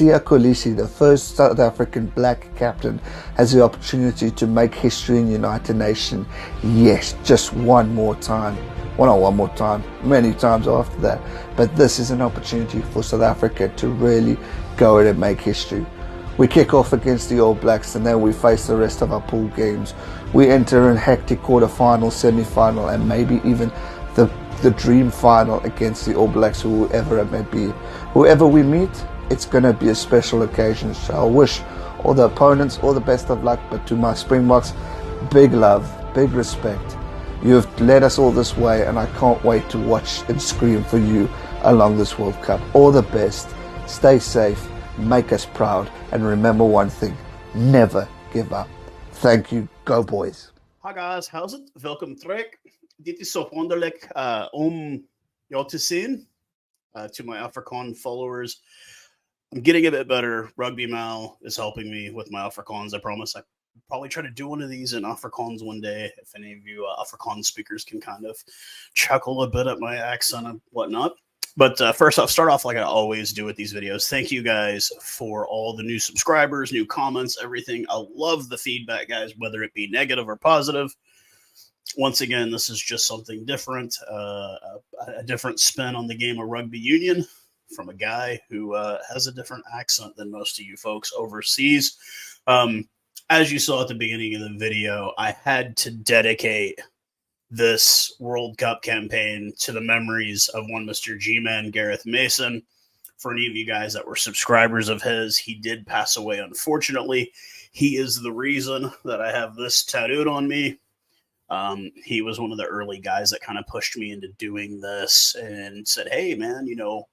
Siya Kolisi, the first South African black captain, has the opportunity to make history in United Nations. Yes, just one more time. Well, not one more time, many times after that. But this is an opportunity for South Africa to really go in and make history. We kick off against the All Blacks and then we face the rest of our pool games. We enter in hectic quarter-final, semi-final and maybe even the dream final against the All Blacks, whoever it may be. Whoever we meet, it's going to be a special occasion. So I wish all the opponents all the best of luck, but to my Springboks, big love, big respect. You've led us all this way and I can't wait to watch and scream for you along this World Cup. All the best, stay safe, make us proud, and remember one thing, never give up. Thank you, go boys. Hi guys, Howzit? Welkom terug. Dit is zo wonderlijk om jou te zien. To my Afrikaans followers, I'm getting a bit better. Rugby Mal is helping me with my Afrikaans. I promise I'll probably try to do one of these in Afrikaans one day. If any of you Afrikaans speakers can kind of chuckle a bit at my accent and whatnot. But first off, start off like I always do with these videos. Thank you guys for all the new subscribers, new comments, everything. I love the feedback, guys, whether it be negative or positive. Once again, this is just something different, a different spin on the game of rugby union from a guy who has a different accent than most of you folks overseas. As you saw at the beginning of the video, I had to dedicate this World Cup campaign to the memories of one Mr. G-Man, Gareth Mason. For any of you guys that were subscribers of his, he did pass away, unfortunately. He is the reason that I have this tattooed on me. He was one of the early guys that kind of pushed me into doing this and said, hey, man, you know,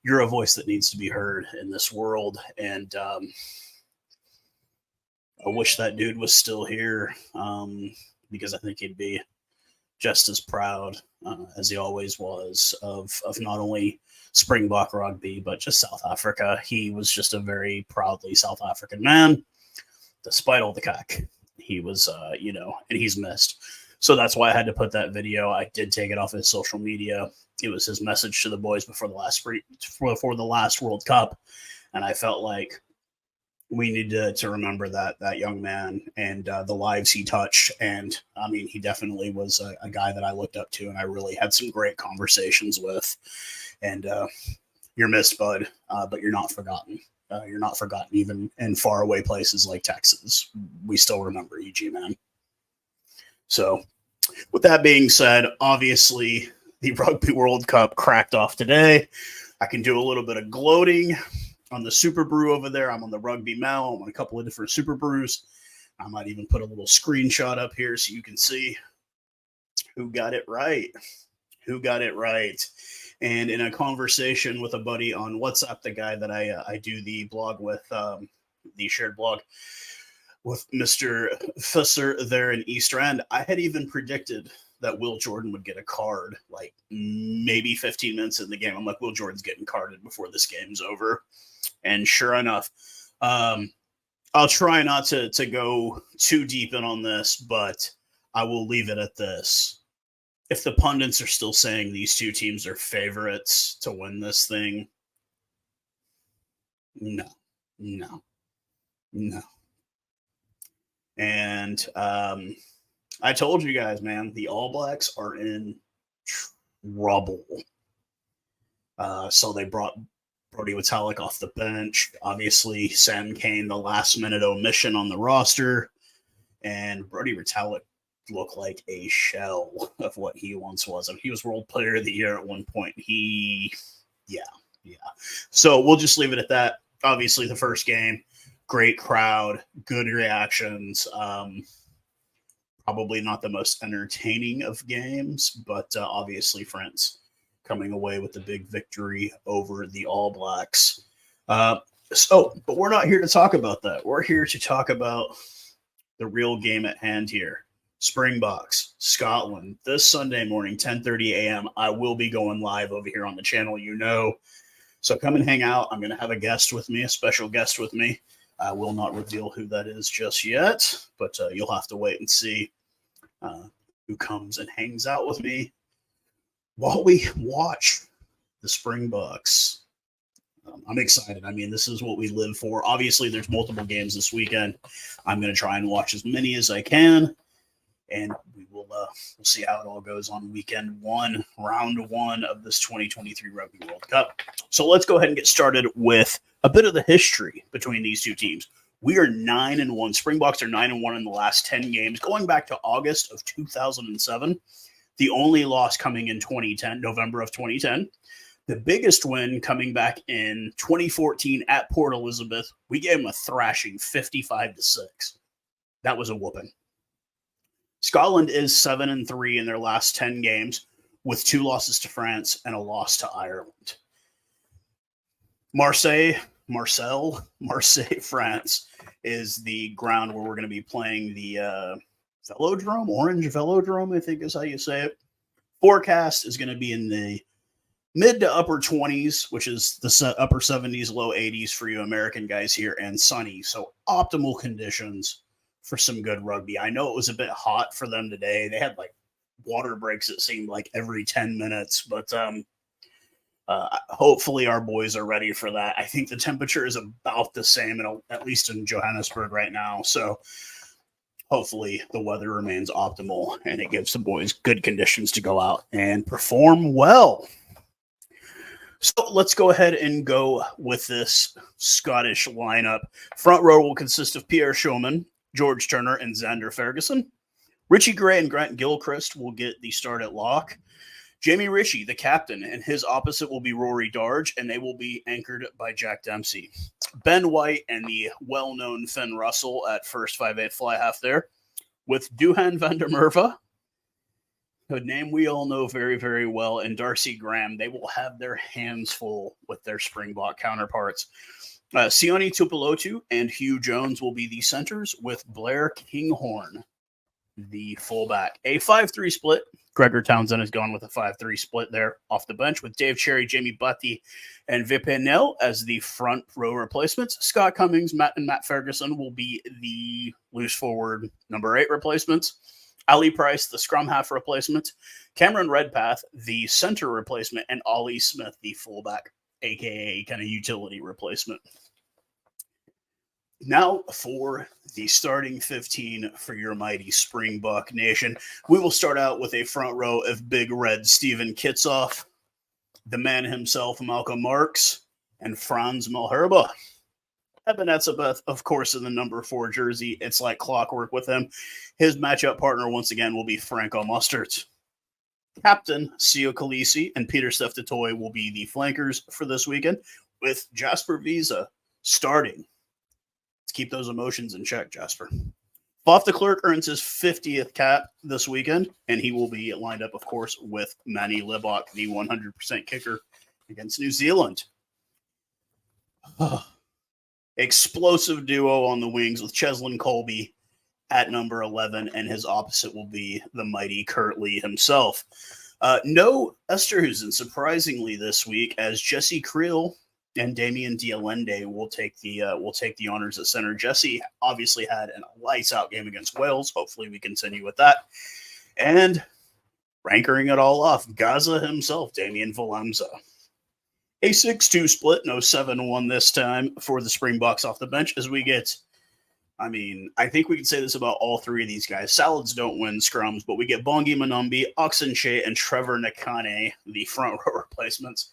you're a voice that needs to be heard in this world. And I wish that dude was still here because I think he'd be just as proud as he always was of not only Springbok rugby, but just South Africa. He was just a very proudly South African man, despite all the cack. He was, you know, and he's missed. So that's why I had to put that video. I did take it off his social media. It was his message to the boys before the last World Cup. And I felt like we need to remember that young man and the lives he touched. And I mean, he definitely was a guy that I looked up to and I really had some great conversations with. And you're missed, bud, but you're not forgotten. You're not forgotten even in faraway places like Texas. We still remember you, G-Man. So with that being said, obviously the Rugby World Cup cracked off today. I can do a little bit of gloating on the Super Brew over there. I'm on the Rugby Mal. I'm on a couple of different Super Brews. I might even put a little screenshot up here so you can see who got it right. Who got it right. And in a conversation with a buddy on WhatsApp, the guy that I do the blog with, the shared blog with Mr. Fusser there in Easter End, I had even predicted that Will Jordan would get a card like maybe 15 minutes in the game. I'm like, Will Jordan's getting carded before this game's over. And sure enough, I'll try not to go too deep in on this, but I will leave it at this. If the pundits are still saying these two teams are favorites to win this thing, no. And I told you guys, man, the All Blacks are in trouble. So they brought Brodie Retallick off the bench. Obviously, Sam Cane, the last-minute omission on the roster. And Brodie Retallick look like a shell of what he once was. I mean, he was World Player of the Year at one point. Yeah. So we'll just leave it at that. Obviously, the first game, great crowd, good reactions. Probably not the most entertaining of games, but obviously France coming away with the big victory over the All Blacks. But we're not here to talk about that. We're here to talk about the real game at hand here. Springboks, Scotland, this Sunday morning, 10:30 a.m. I will be going live over here on the channel, you know. So come and hang out. I'm going to have a guest with me, a special guest with me. I will not reveal who that is just yet, but you'll have to wait and see who comes and hangs out with me while we watch the Springboks I'm excited. I mean, this is what we live for. Obviously, there's multiple games this weekend. I'm going to try and watch as many as I can, and we'll see how it all goes on weekend one, round one of this 2023 Rugby World Cup. So let's go ahead and get started with a bit of the history between these two teams. We are 9-1. Springboks are 9-1 in the last 10 games, going back to August of 2007. The only loss coming in 2010, November of 2010. The biggest win coming back in 2014 at Port Elizabeth. We gave them a thrashing, 55-6. That was a whooping. Scotland is 7-3 in their last 10 games, with 2 losses to France and a loss to Ireland. Marseille, France is the ground where we're going to be playing the Velodrome, Orange Velodrome, I think is how you say it. Forecast is going to be in the mid to upper 20s, which is the upper 70s, low 80s for you American guys here, and sunny. So optimal conditions for some good rugby. I know it was a bit hot for them today. They had like water breaks, it seemed like every 10 minutes, but hopefully our boys are ready for that. I think the temperature is about the same, at least in Johannesburg right now. So hopefully the weather remains optimal and it gives the boys good conditions to go out and perform well. So let's go ahead and go with this Scottish lineup. Front row will consist of Pierre Schoeman, George Turner, and Xander Ferguson. Richie Gray and Grant Gilchrist will get the start at lock. Jamie Ritchie, the captain, and his opposite will be Rory Darge, and they will be anchored by Jack Dempsey. Ben White and the well-known Finn Russell at first 5'8" fly half there, with Duhan van der Merwe, a name we all know very, very well, and Darcy Graham. They will have their hands full with their Springbok counterparts. Sione Tupilotu and Hugh Jones will be the centers, with Blair Kinghorn, the fullback. A 5-3 split. Gregor Townsend has gone with a 5-3 split there off the bench, with Dave Cherry, Jamie Butty, and Vipe Nell as the front row replacements. Scott Cummings, Matt Ferguson will be the loose forward number 8 replacements. Ali Price, the scrum half replacement. Cameron Redpath, the center replacement, and Ollie Smith, the fullback, aka kind of utility replacement. Now for the starting 15 for your mighty Springbok Nation. We will start out with a front row of Big Red Stephen Kitsoff, the man himself, Malcolm Marks, and Franz Malherbe. Eben Etzebeth, of course, in the number 4 jersey. It's like clockwork with him. His matchup partner, once again, will be Franco Mustert. Captain Sio Khaleesi and Peter Steph-Toy will be the flankers for this weekend, with Jasper Visa starting. Let's keep those emotions in check, Jasper. Faf de Klerk earns his 50th cap this weekend, and he will be lined up, of course, with Manny Libok, the 100% kicker against New Zealand. Explosive duo on the wings with Cheslin Colby at number 11, and his opposite will be the mighty Kurt Lee himself. No Esterhuizen, surprisingly, this week, as Jesse Creel and Damien Dialende will take the honors at center. Jesse obviously had a lights-out game against Wales. Hopefully we continue with that. And rankering it all off, Gaza himself, Damien Valemza. A 6-2 split, no 7-1 this time for the Springboks off the bench as we get, I think we can say this about all 3 of these guys. Salads don't win scrums, but we get Bongi Manumbi, Oxenche, and Trevor Nakane, the front row replacements.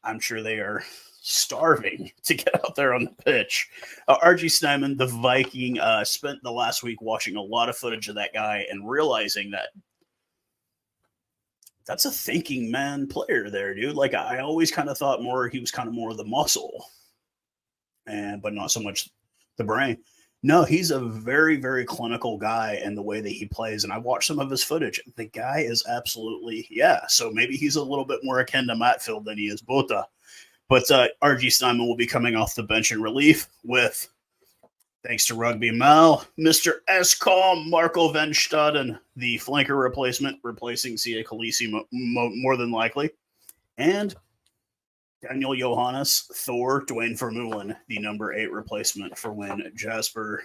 I'm sure they are starving to get out there on the pitch. RG Snyman, the Viking, spent the last week watching a lot of footage of that guy and realizing that that's a thinking man player there, dude. Like, I always kind of thought he was kind of more the muscle, but not so much the brain. No, he's a very, very clinical guy in the way that he plays, and I watched some of his footage. The guy is absolutely, so maybe he's a little bit more akin to Matfield than he is Bota. But RG Steinman will be coming off the bench in relief with, thanks to Rugby Mal, Mr. Escom Marco Van Staden, the flanker replacement, replacing Sia Khaleesi more than likely. And Daniel Johannes, Thor, Dwayne Vermeulen, the number 8 replacement for when Jasper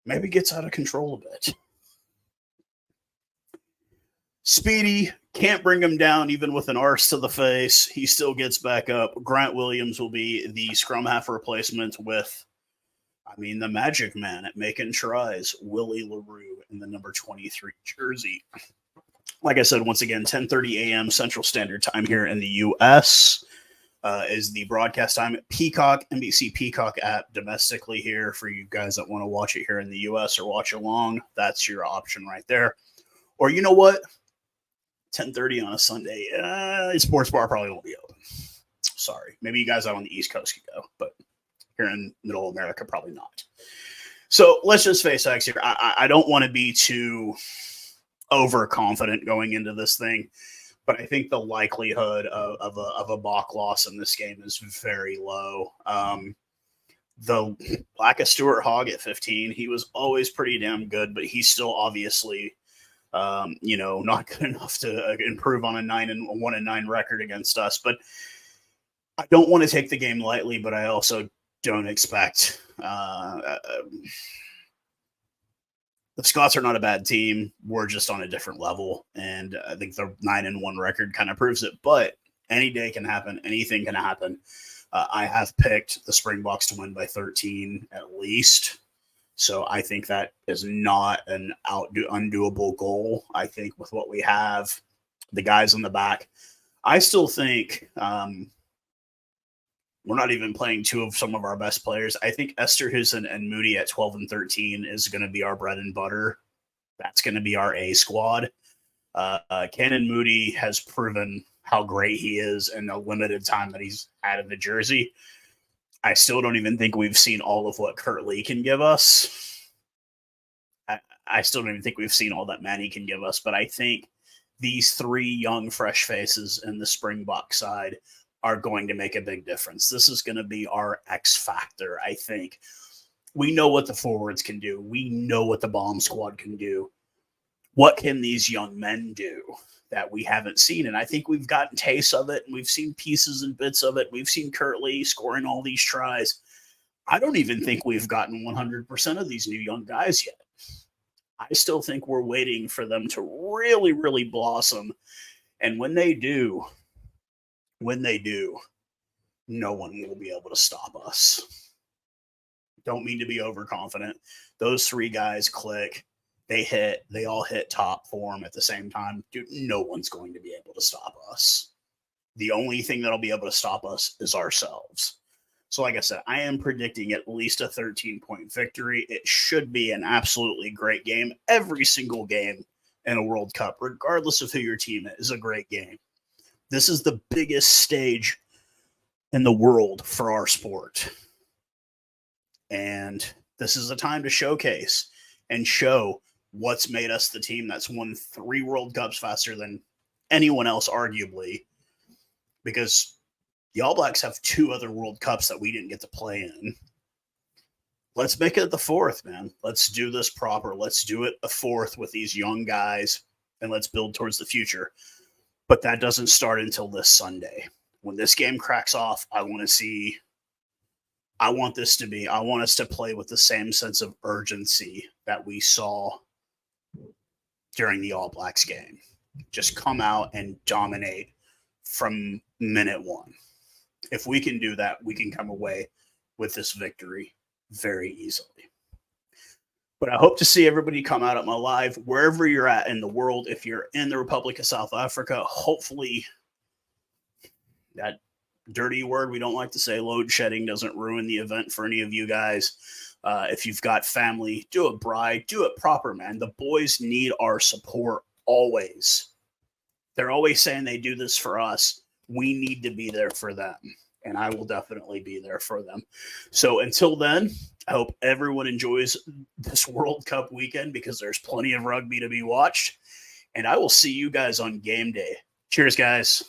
maybe gets out of control a bit. Speedy, Can't bring him down even with an arse to the face. He still gets back up. Grant Williams will be the scrum half replacement with, the magic man at making tries, Willie LaRue in the number 23 jersey. Like I said, once again, 10:30 a.m. Central Standard Time here in the U.S. Is the broadcast time at Peacock, NBC Peacock app domestically here for you guys that want to watch it here in the U.S. or watch along. That's your option right there. Or you know what? 10:30 on a Sunday, sports bar probably won't be open. Sorry. Maybe you guys out on the East Coast could go, but here in middle America, probably not. So let's just face facts here. I don't want to be too overconfident going into this thing, but I think the likelihood of a Bok loss in this game is very low. The lack of Stuart Hogg at 15, he was always pretty damn good, but he's still obviously not good enough to improve on a 1-9 record against us. But I don't want to take the game lightly, but I also don't expect the Scots are not a bad team. We're just on a different level, and I think the 9-1 record kind of proves it. But any day can happen. Anything can happen. I have picked the Springboks to win by 13 at least. So I think that is not an undoable goal. I think with what we have, the guys in the back, I still think we're not even playing two of some of our best players. I think Esterhuizen and Moody at 12 and 13 is going to be our bread and butter. That's going to be our A squad. Cannon Moody has proven how great he is in the limited time that he's had in the jersey. I still don't even think we've seen all of what Kurt Lee can give us. I still don't even think we've seen all that Manny can give us, but I think these three young, fresh faces in the Springbok side are going to make a big difference. This is going to be our X factor, I think. We know what the forwards can do. We know what the bomb squad can do. What can these young men do that we haven't seen? And I think we've gotten tastes of it, and we've seen pieces and bits of it. We've seen Kurt Lee scoring all these tries. I don't even think we've gotten 100% of these new young guys yet. I still think we're waiting for them to really, really blossom. And when they do, no one will be able to stop us. Don't mean to be overconfident. Those three guys click. They all hit top form at the same time. Dude, no one's going to be able to stop us. The only thing that'll be able to stop us is ourselves. So like I said, I am predicting at least a 13-point victory. It should be an absolutely great game. Every single game in a World Cup, regardless of who your team is a great game. This is the biggest stage in the world for our sport. And this is a time to showcase and show what's made us the team that's won 3 World Cups faster than anyone else, arguably, because the All Blacks have 2 other World Cups that we didn't get to play in. Let's make it the 4th, man. Let's do this proper. Let's do it a 4th with these young guys, and let's build towards the future. But that doesn't start until this Sunday. When this game cracks off, I want us to play with the same sense of urgency that we saw during the All Blacks game. Just come out and dominate from minute 1. If we can do that, we can come away with this victory very easily. But I hope to see everybody come out at my live, wherever you're at in the world. If you're in the Republic of South Africa, hopefully that dirty word we don't like to say, load shedding, doesn't ruin the event for any of you guys. If you've got family, do it bright, do it proper, man. The boys need our support always. They're always saying they do this for us. We need to be there for them, and I will definitely be there for them. So until then, I hope everyone enjoys this World Cup weekend, because there's plenty of rugby to be watched, and I will see you guys on game day. Cheers, guys.